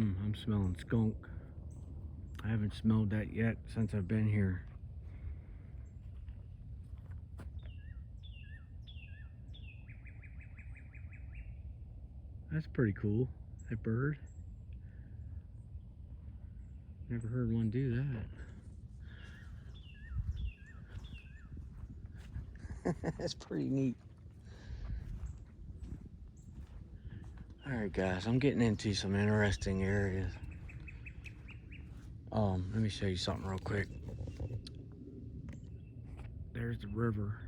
I'm smelling skunk. I haven't smelled that yet since I've been here. That's pretty cool, that bird. Never heard one do that. That's pretty neat. Alright guys, I'm getting into some interesting areas. Let me show you something real quick. There's the river.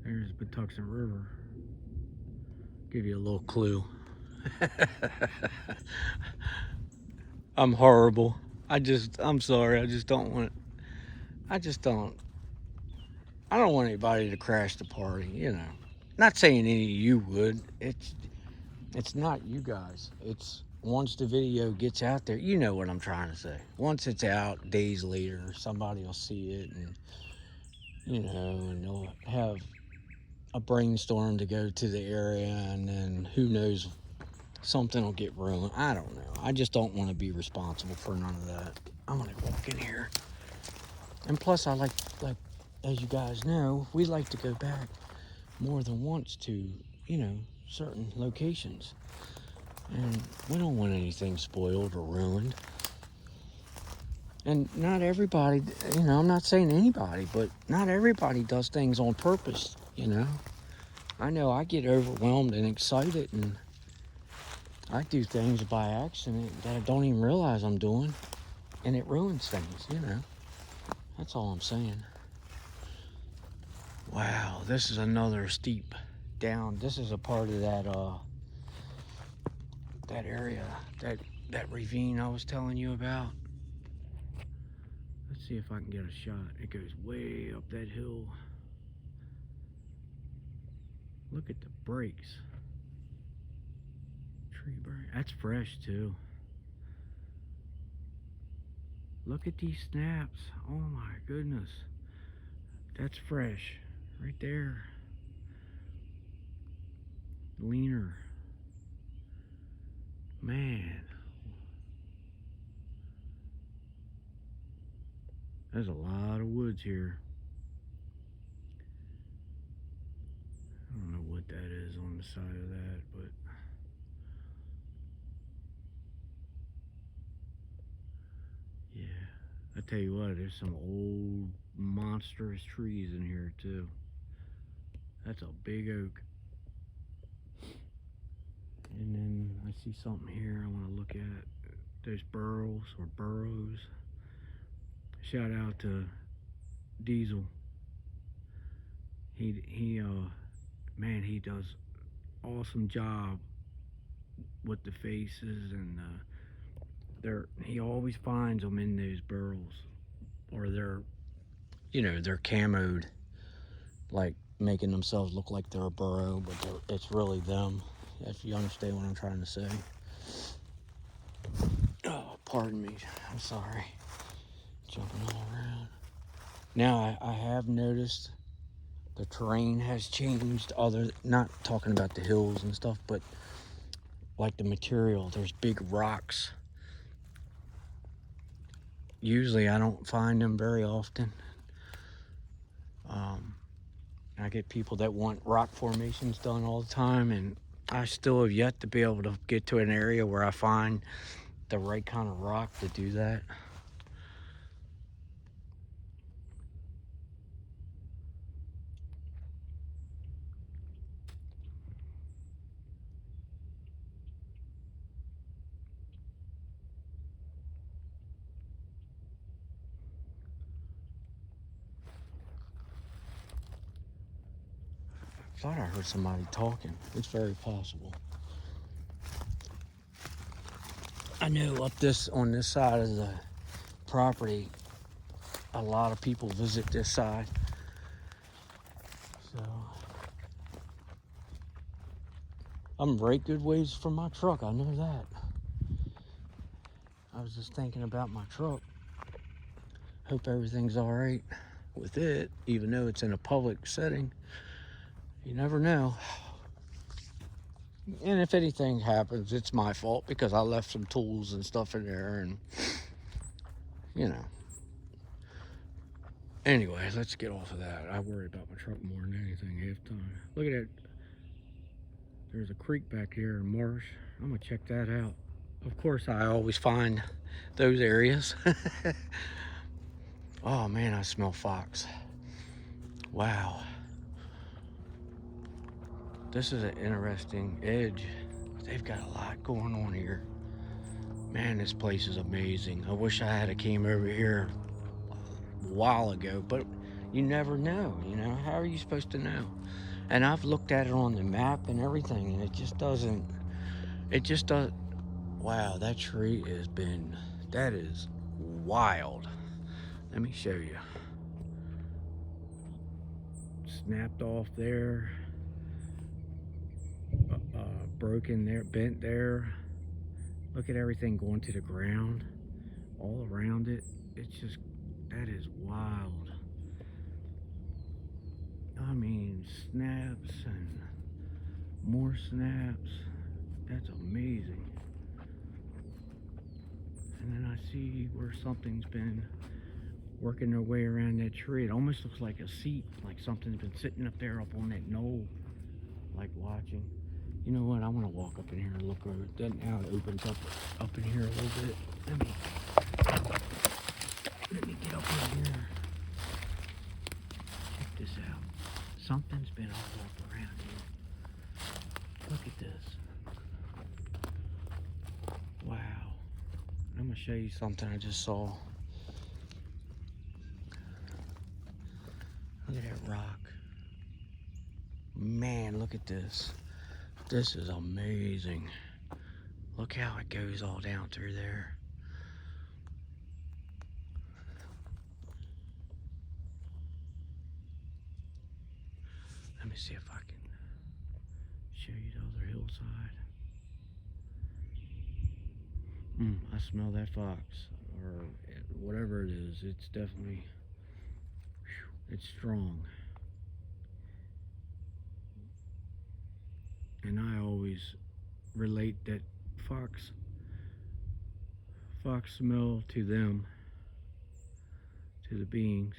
There's the Patuxent River. Give you a little clue. I'm horrible. I'm sorry. I don't want anybody to crash the party, you know. Not saying any of you would. It's not you guys. It's once the video gets out there, you know what I'm trying to say. Once it's out, days later, somebody will see it and, you know, and they'll have a brainstorm to go to the area, and then who knows, something will get ruined. I don't know. I just don't want to be responsible for none of that. I'm gonna walk in here. And plus, I like, as you guys know, we like to go back more than once to, you know, certain locations. And we don't want anything spoiled or ruined. And not everybody, you know, I'm not saying anybody, but not everybody does things on purpose, you know. I know I get overwhelmed and excited, and I do things by accident that I don't even realize I'm doing, and it ruins things, you know. That's all I'm saying. Wow, this is another steep down. This is a part of that area, that ravine I was telling you about. Let's see if I can get a shot. It goes way up that hill. Look at the breaks. Tree break. That's fresh too. Look at these snaps. Oh my goodness. That's fresh. Right there. Leaner. Man. There's a lot of woods here. I don't know what that is on the side of that, but yeah. I tell you what, there's some old monstrous trees in here too. That's a big oak. And then I see something here I want to look at. There's burrows. Shout out to Diesel. Man, he does awesome job with the faces, and he always finds them in those burrows, or they're camoed, like making themselves look like they're a burrow, but it's really them. If you understand what I'm trying to say. Oh, pardon me. I'm sorry. Jumping all around. Now I have noticed the terrain has changed. Not talking about the hills and stuff, but like the material. There's big rocks. Usually I don't find them very often. I get people that want rock formations done all the time, and I still have yet to be able to get to an area where I find the right kind of rock to do that. I thought I heard somebody talking. It's very possible. I know on this side of the property, a lot of people visit this side. So I'm right good ways from my truck, I know that. I was just thinking about my truck. Hope everything's all right with it, even though it's in a public setting. You never know. And if anything happens, it's my fault because I left some tools and stuff in there, and you know. Anyway, let's get off of that. I worry about my truck more than anything half the time. Look at that. There's a creek back here, a marsh. I'm gonna check that out. Of course, I always find those areas. Oh man, I smell fox. Wow. This is an interesting edge. They've got a lot going on here. Man, this place is amazing. I wish I had came over here a while ago, but you never know, you know. How are you supposed to know? And I've looked at it on the map and everything, and it just doesn't. It just does. Wow, that tree has been. That is wild. Let me show you. Snapped off there. Broken there, bent there. Look at everything going to the ground. All around it. It's just. That is wild. I mean, snaps and more snaps. That's amazing. And then I see where something's been working their way around that tree. It almost looks like a seat, like something's been sitting up there up on that knoll, like watching. You know what? I want to walk up in here and look over it. Then now it opens up in here a little bit. Let me get up in here. Check this out. Something's been all up around here. Look at this. Wow. I'm gonna show you something I just saw. Look at that rock. Man, look at this. This is amazing. Look how it goes all down through there. Let me see if I can show you the other hillside. I smell that fox, or whatever it is. It's definitely, it's strong. And I always relate that fox smell to them, to the beings.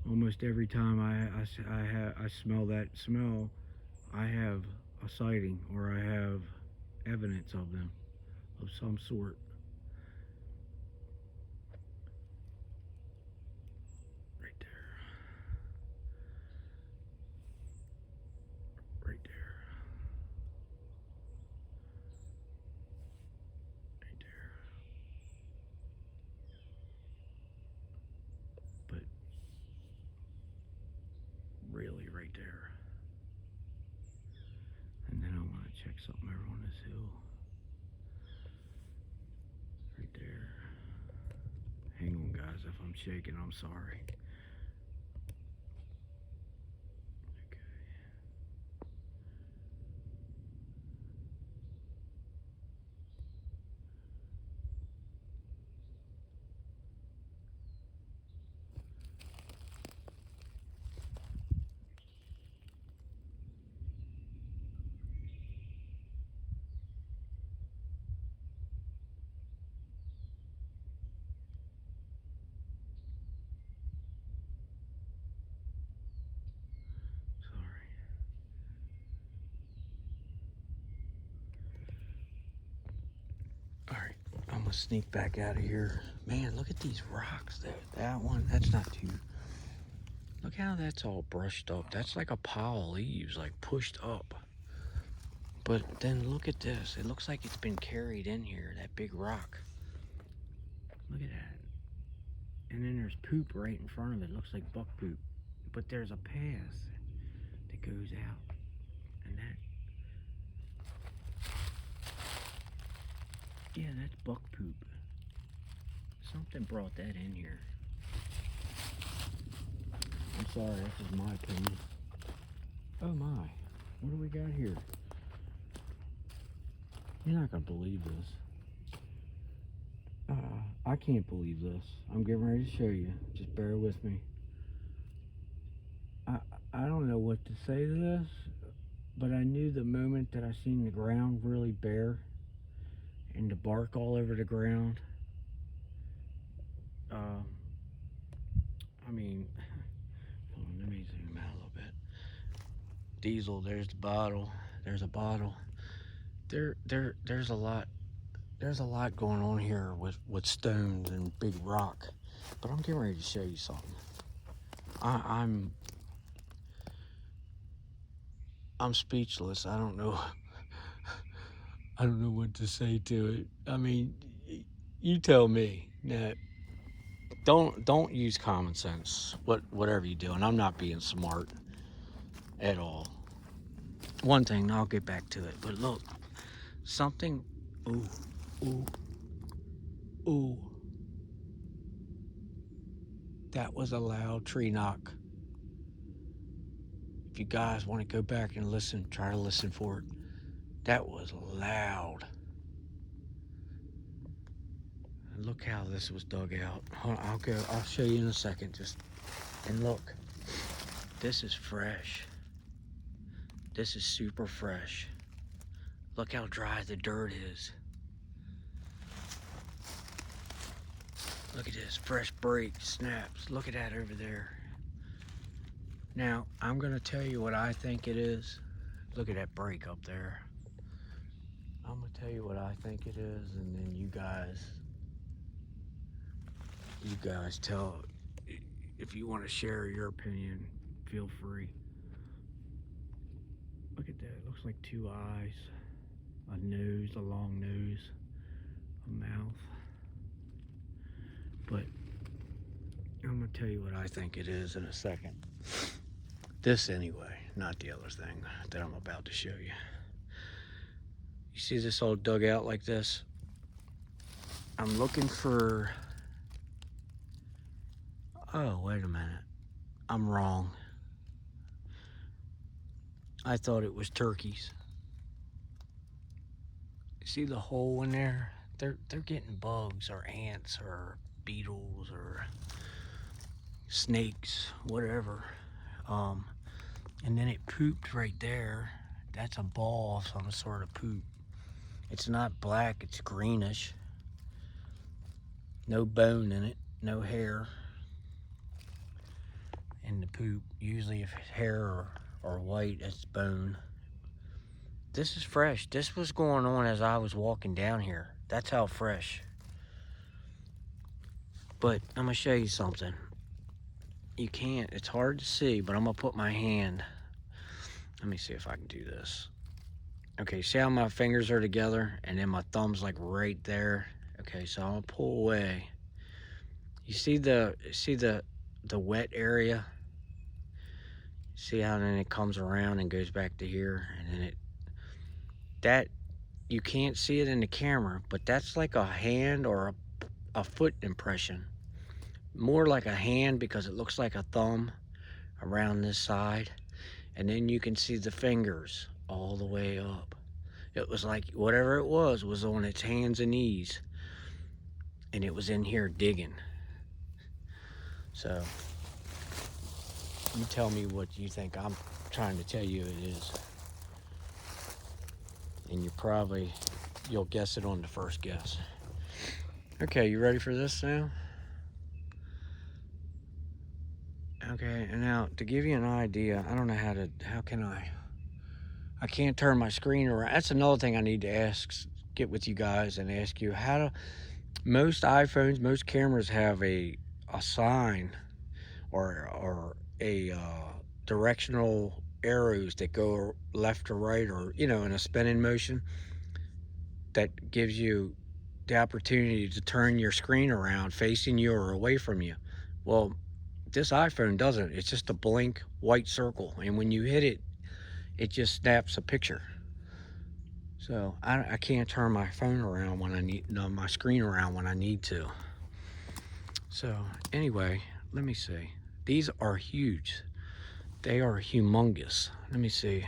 Almost every time I smell that smell, I have a sighting or I have evidence of them of some sort. Right there. Right there. Right there. But really right there. And then I want to check something over on this hill. Right there. Hang on guys, if I'm shaking, I'm sorry. Alright, I'm gonna sneak back out of here. Man, look at these rocks there. That one, that's not too. Look how that's all brushed up. That's like a pile of leaves, like pushed up. But then look at this. It looks like it's been carried in here, that big rock. Look at that. And then there's poop right in front of it. It looks like buck poop. But there's a path that goes out. And that. Yeah, that's buck poop. Something brought that in here. I'm sorry, that's just my opinion. Oh my. What do we got here? You're not gonna believe this. I can't believe this. I'm getting ready to show you. Just bear with me. I don't know what to say to this, but I knew the moment that I seen the ground really bare and the bark all over the ground. Um, I mean, hold on, let me zoom out a little bit. Diesel, there's the bottle. There's a bottle. There's a lot. There's a lot going on here with stones and big rock. But I'm getting ready to show you something. I'm I'm speechless. I don't know. I don't know what to say to it. I mean, you tell me. Now, don't use common sense. Whatever you do, and I'm not being smart at all. One thing, I'll get back to it. But look, something. Ooh, ooh, ooh. That was a loud tree knock. If you guys want to go back and listen, try to listen for it. That was loud. And look how this was dug out. Hold on, I'll show you in a second. And look, this is fresh. This is super fresh. Look how dry the dirt is. Look at this, fresh break, snaps. Look at that over there. Now, I'm gonna tell you what I think it is. Look at that break up there. I'm gonna tell you what I think it is, and then you guys tell. If you want to share your opinion, feel free. Look at that, it looks like two eyes, a nose, a long nose, a mouth. But I'm gonna tell you what I think it is in a second. This anyway, not the other thing that I'm about to show you. You see this all dug out like this? I'm looking for... Oh, wait a minute. I'm wrong. I thought it was turkeys. See the hole in there? They're getting bugs or ants or beetles or snakes, whatever. And then it pooped right there. That's a ball of some sort of poop. It's not black, it's greenish. No bone in it, no hair. And the poop, usually if it's hair or white, it's bone. This is fresh. This was going on as I was walking down here. That's how fresh. But I'm gonna show you something. You can't, it's hard to see, but I'm gonna put my hand. Let me see if I can do this. Okay, see how my fingers are together and then my thumb's like right there? Okay, so I'm gonna pull away. You see the wet area? See how then it comes around and goes back to here, and then that you can't see it in the camera, but that's like a hand or a foot impression. More like a hand because it looks like a thumb around this side, and then you can see the fingers all the way up. It was like whatever it was on its hands and knees, and it was in here digging. So you tell me what you think I'm trying to tell you it is, and you'll guess it on the first guess. Okay, you ready for this now? Okay, and now to give you an idea, I don't know how can I can't turn my screen around. That's another thing I need to get with you guys and ask you. Most iPhones, most cameras have a sign or a directional arrows that go left or right, or in a spinning motion that gives you the opportunity to turn your screen around facing you or away from you. Well, this iPhone doesn't. It's just a blank white circle, and when you hit it, it just snaps a picture. So I can't turn my phone around when I need, no, my screen around when I need to. So anyway, let me see. These are huge. They are humongous. Let me see.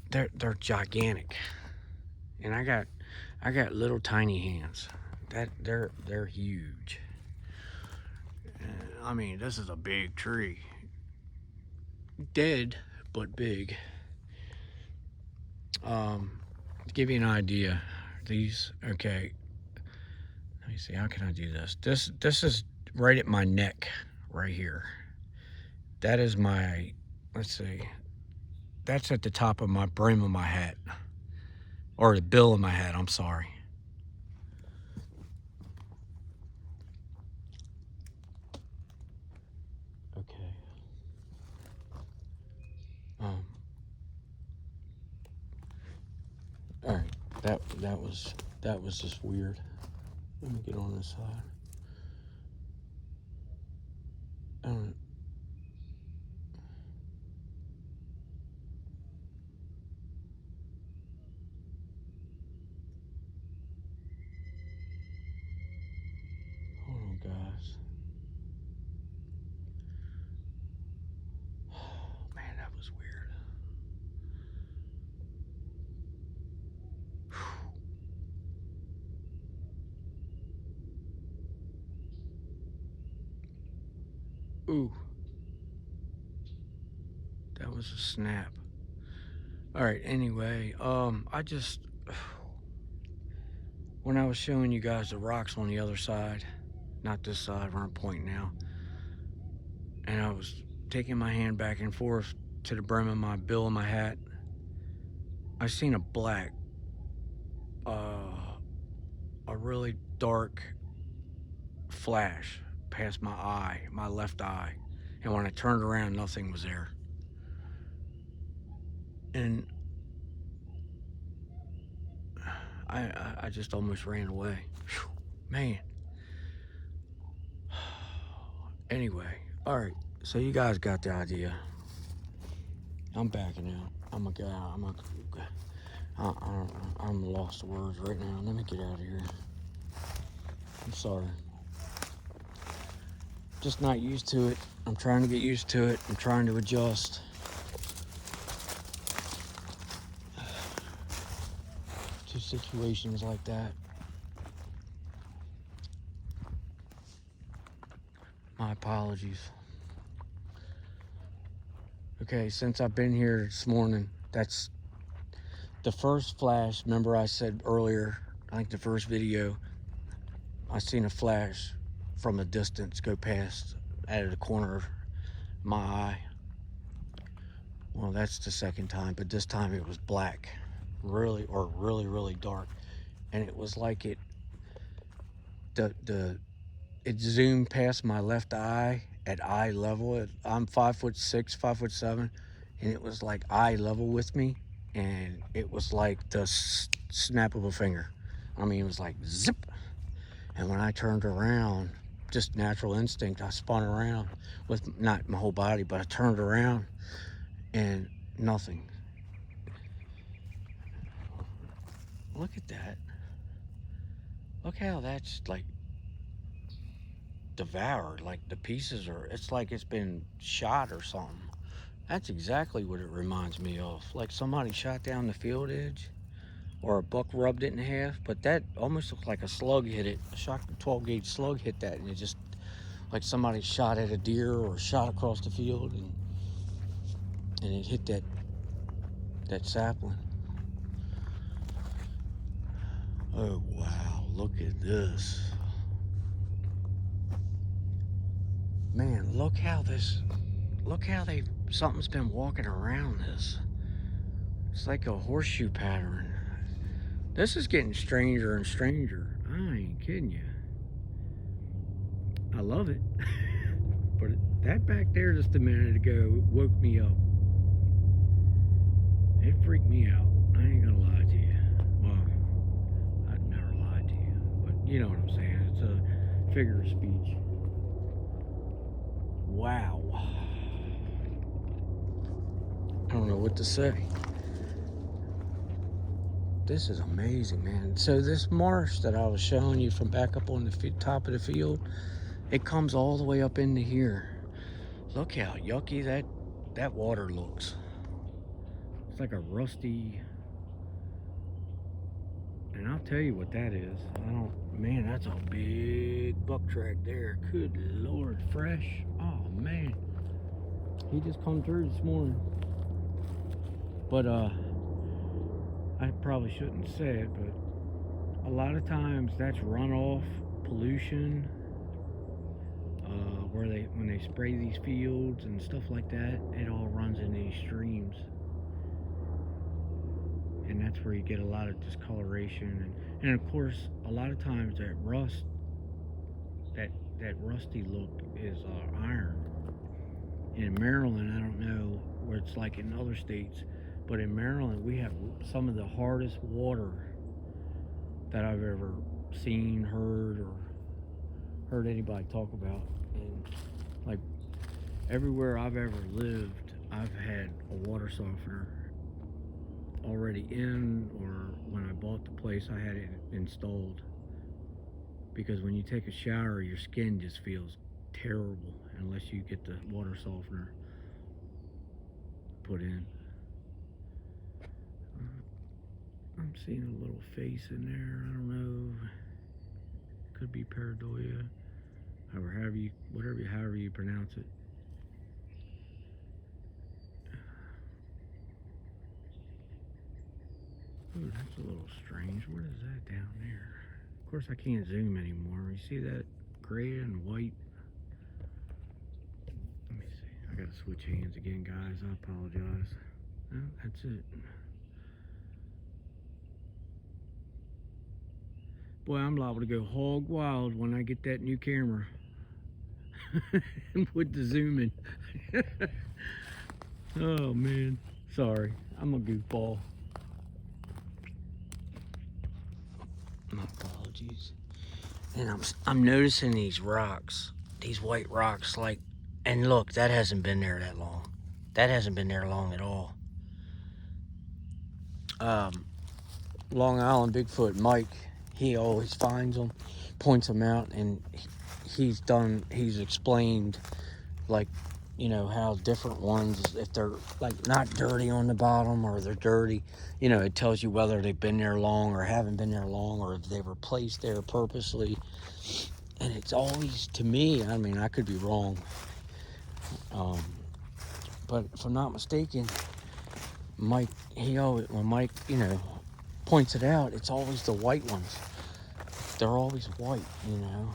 They're gigantic, and I got little tiny hands. They're huge. I mean, this is a big tree. Dead, but big. To give you an idea, these, okay, let me see, how can I do this? This is right at my neck, right here. That is my, let's see, that's at the top of my brim of my hat. Or the bill of my hat, I'm sorry. Okay. Um, all right. That was just weird. Let me get on this side. Um, Hold on, guys. Oh, man, that was weird. Ooh, that was a snap. All right. Anyway, I just when I was showing you guys the rocks on the other side, not this side where I'm pointing now, and I was taking my hand back and forth to the brim of my bill of my hat, I seen a black, a really dark flash past my eye, my left eye, and when I turned around, nothing was there. And I just almost ran away. Whew, man. Anyway, all right. So you guys got the idea. I'm backing out. I'm lost for words right now. Let me get out of here. I'm sorry. Just not used to it. I'm trying to get used to it. I'm trying to adjust to situations like that. My apologies. Okay, since I've been here this morning, that's the first flash. Remember I said earlier, I think the first video, I seen a flash from a distance go past out of the corner of my eye. Well, that's the second time, but this time it was black, really dark, and it was like it zoomed past my left eye at eye level. I'm 5'6", 5'7", and it was like eye level with me, and it was like the snap of a finger. I mean, it was like zip. And when I turned around, just natural instinct, I spun around with not my whole body, but I turned around and nothing. Look at that. Look how that's like devoured. Like the pieces are, it's like it's been shot or something. That's exactly what it reminds me of. Like somebody shot down the field edge or a buck rubbed it in half, but that almost looked like a slug hit it. A shot 12 gauge slug hit that, and it just like somebody shot at a deer or shot across the field, and it hit that sapling. Oh wow, look at this. Man, look how something's been walking around this. It's like a horseshoe pattern. This is getting stranger and stranger. I ain't kidding you. I love it. But that back there just a minute ago woke me up. It freaked me out. I ain't gonna lie to you. Well, I'd never lie to you. But you know what I'm saying. It's a figure of speech. Wow. I don't know what to say. This is amazing, man. So this marsh that I was showing you from back up on the top of the field, it comes all the way up into here. Look how yucky that water looks. It's like a rusty, and I'll tell you what that is. Man, that's a big buck track there. Good Lord, fresh. Oh man, he just come through this morning. But I probably shouldn't say it, but a lot of times that's runoff pollution. Where when they spray these fields and stuff like that, it all runs in these streams, and that's where you get a lot of discoloration, and of course a lot of times that rust, that rusty look is iron. In Maryland, I don't know where it's like in other states, but in Maryland we have some of the hardest water that I've ever seen, heard, or heard anybody talk about. And like everywhere I've ever lived, I've had a water softener already in, or when I bought the place I had it installed, because when you take a shower your skin just feels terrible unless you get the water softener put in. I'm seeing a little face in there. I don't know, could be pareidolia, however you pronounce it. Ooh, that's a little strange. What is that down there? Of course I can't zoom anymore. You see that gray and white? Let me see. I gotta switch hands again, guys. I apologize. No, that's it. Boy, I'm liable to go hog wild when I get that new camera with the zooming. Oh man, sorry. I'm a goofball. My apologies. And I'm noticing these rocks, these white rocks, like, and look, that hasn't been there that long. That hasn't been there long at all. Long Island Bigfoot Mike, he always finds them, points them out, and he's explained, like, you know, how different ones, if they're like not dirty on the bottom or they're dirty, you know, it tells you whether they've been there long or haven't been there long, or if they were placed there purposely. And it's always, to me, I mean, I could be wrong, but if I'm not mistaken, Mike, when Mike, you know, points it out, it's always the white ones. They're always white, you know,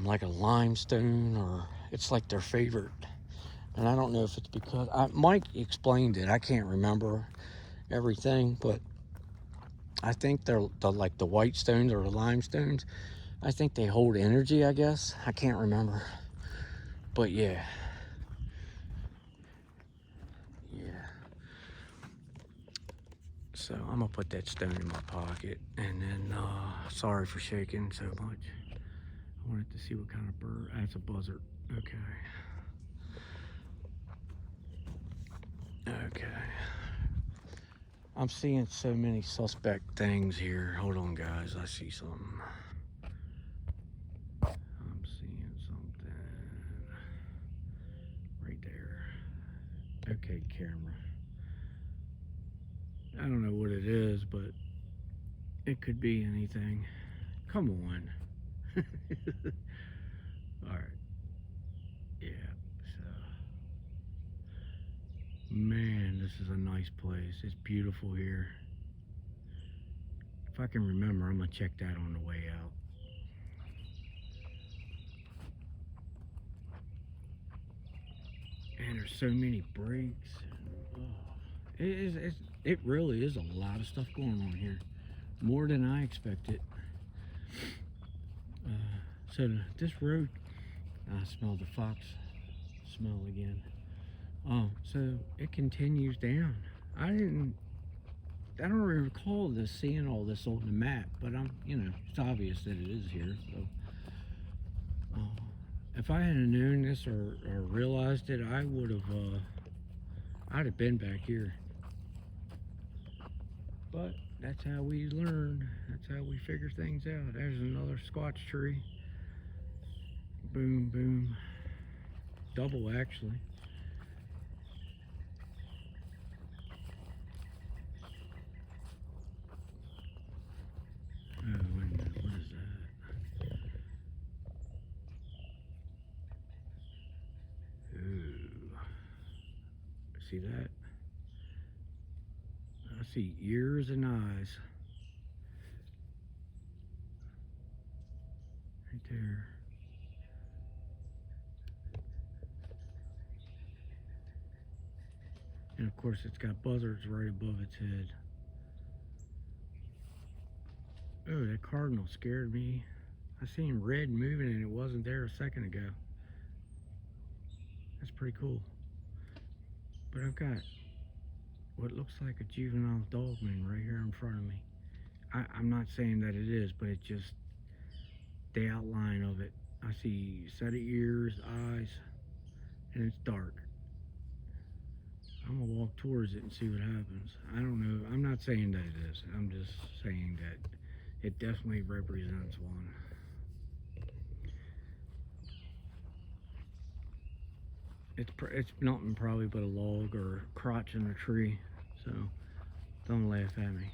like a limestone, or it's like their favorite. And I don't know if it's because Mike explained it. I can't remember everything, but I think they're like the white stones or the limestones. I think they hold energy, I guess. I can't remember, but yeah. So I'm gonna put that stone in my pocket, and then sorry for shaking so much. I wanted to see what kind of bird. That's a buzzard. Okay. I'm seeing so many suspect things here. Hold on, guys. I see something. I'm seeing something right there. Okay, camera. I don't know what it is, but it could be anything. Come on. All right. Yeah. So, man, this is a nice place. It's beautiful here. If I can remember, I'm gonna check that on the way out. And there's so many breaks. Oh, it really is a lot of stuff going on here, more than I expected. So this road, I smell the fox smell again. So it continues down. I don't recall seeing all this on the map, but you know, it's obvious that it is here. So, if I had known this or realized it, I'd have been back here. But that's how we learn. That's how we figure things out. There's another squash tree. Boom, boom. Double, actually. Oh, wait a minute. What is that? see that? I see ears and eyes. Right there. And of course it's got buzzards right above its head. Oh, that cardinal scared me. I seen red moving and it wasn't there a second ago. That's pretty cool. But I've got what looks like a juvenile dogman right here in front of me. I'm not saying that it is, but it's just the outline of it. I see a set of ears, eyes, and it's dark. I'm gonna walk towards it and see what happens. I don't know. I'm not saying that it is. I'm just saying that it definitely represents one. It's nothing probably but a log or a crotch in a tree, so don't laugh at me.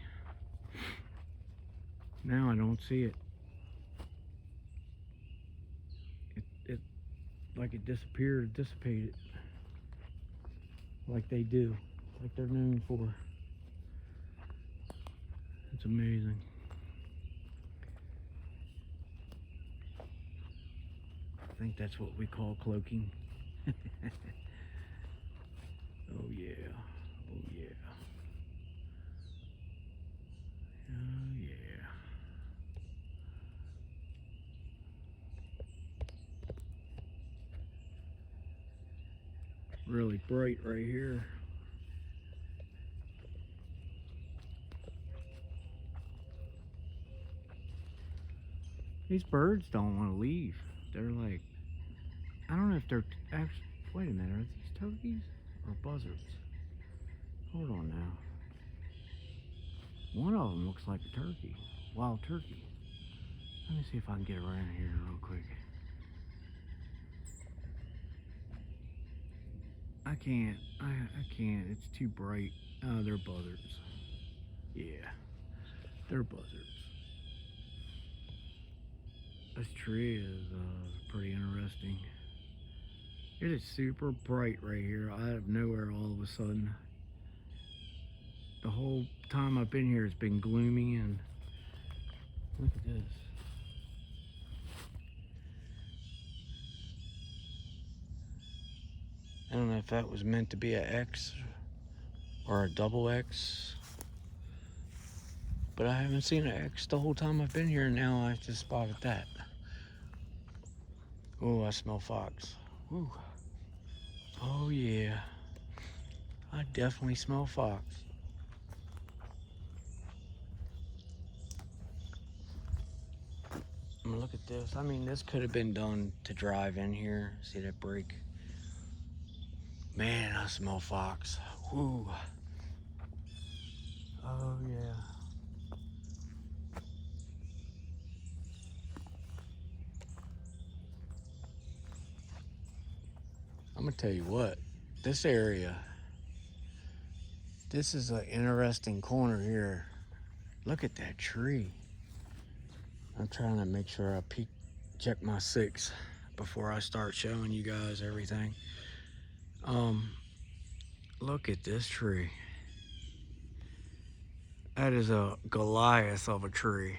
Now I don't see it. It like it disappeared, dissipated, like they do, like they're known for. It's amazing. I think that's what we call cloaking. Oh yeah, oh yeah, oh yeah. Really bright right here. These birds don't want to leave. They're like, I don't know if they're actually, wait a minute, are these turkeys or buzzards? Hold on now. One of them looks like a turkey, wild turkey. Let me see if I can get around here real quick. I can't, I can't, it's too bright. Oh, they're buzzards. Yeah, they're buzzards. This tree is pretty interesting. It is super bright right here out of nowhere all of a sudden. The whole time I've been here it's been gloomy, and look at this. I don't know if that was meant to be an X or a double X, but I haven't seen an X the whole time I've been here, and now I just spotted that. Oh, I smell fox. Ooh. Oh yeah, I definitely smell fox. I'm gonna look at this. I mean, this could have been done to drive in here. See that break? Man, I smell fox. Woo. Oh yeah. I'm gonna tell you what, this area, this is an interesting corner here. Look at that tree. I'm trying to make sure I check my 6 before I start showing you guys everything. Look at this tree. That is a Goliath of a tree.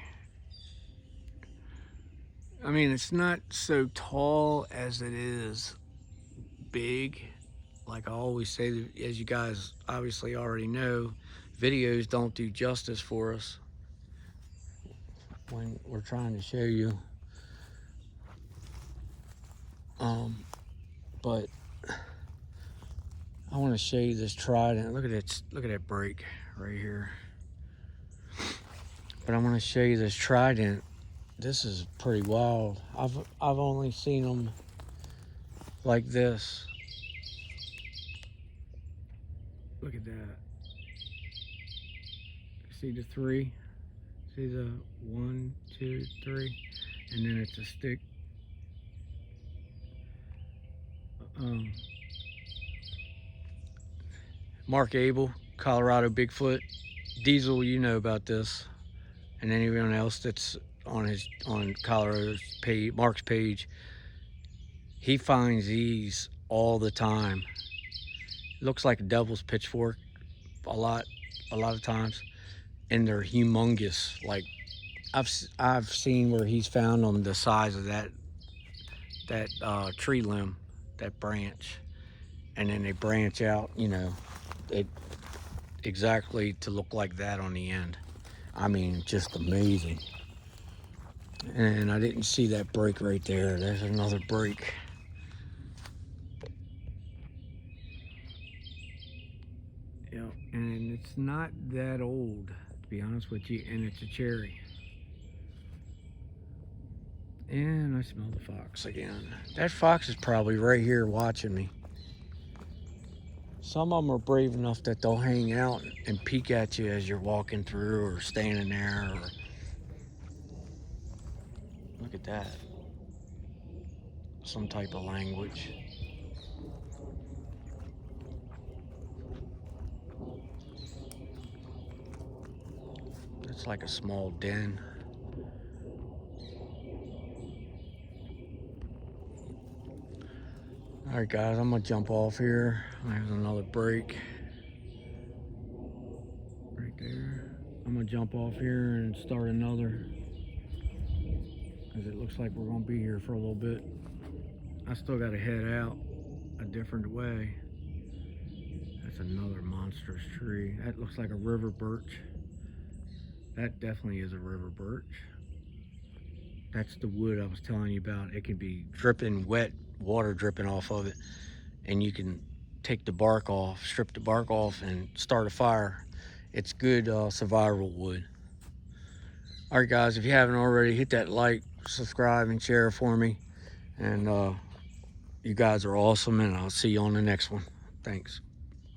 I mean, it's not so tall as it is big. Like I always say, as you guys obviously already know, videos don't do justice for us when we're trying to show you. But I want to show you this trident. Look at it. Look at that break right here. But I want to show you this trident. This is pretty wild. I've only seen them like this. Look at that. See the 3? See the 1, 2, 3, and then it's a stick. Mark Abel, Colorado Bigfoot. Diesel, you know about this, and anyone else that's on Colorado's page, Mark's page. He finds these all the time. It looks like a devil's pitchfork a lot of times, and they're humongous. Like I've seen where he's found them the size of that tree limb, that branch, and then they branch out. It exactly to look like that on the end. I mean, just amazing. And I didn't see that break right there. There's another break. Yeah, and it's not that old, to be honest with you, and it's a cherry. And I smell the fox again. That fox is probably right here watching me. Some of them are brave enough that they'll hang out and peek at you as you're walking through or standing there. Or look at that. Some type of language. It's like a small den. All right, guys, I'm gonna jump off here. There's another break right there. I'm gonna jump off here and start another, because it looks like we're gonna be here for a little bit. I still gotta head out a different way. That's another monstrous tree. That looks like a river birch. That definitely is a river birch. That's the wood I was telling you about. It can be dripping wet, water dripping off of it, and you can take the bark off, strip the bark off, and start a fire. It's good survival wood. All right, guys, if you haven't already, hit that like, subscribe, and share for me. And you guys are awesome, and I'll see you on the next one. Thanks.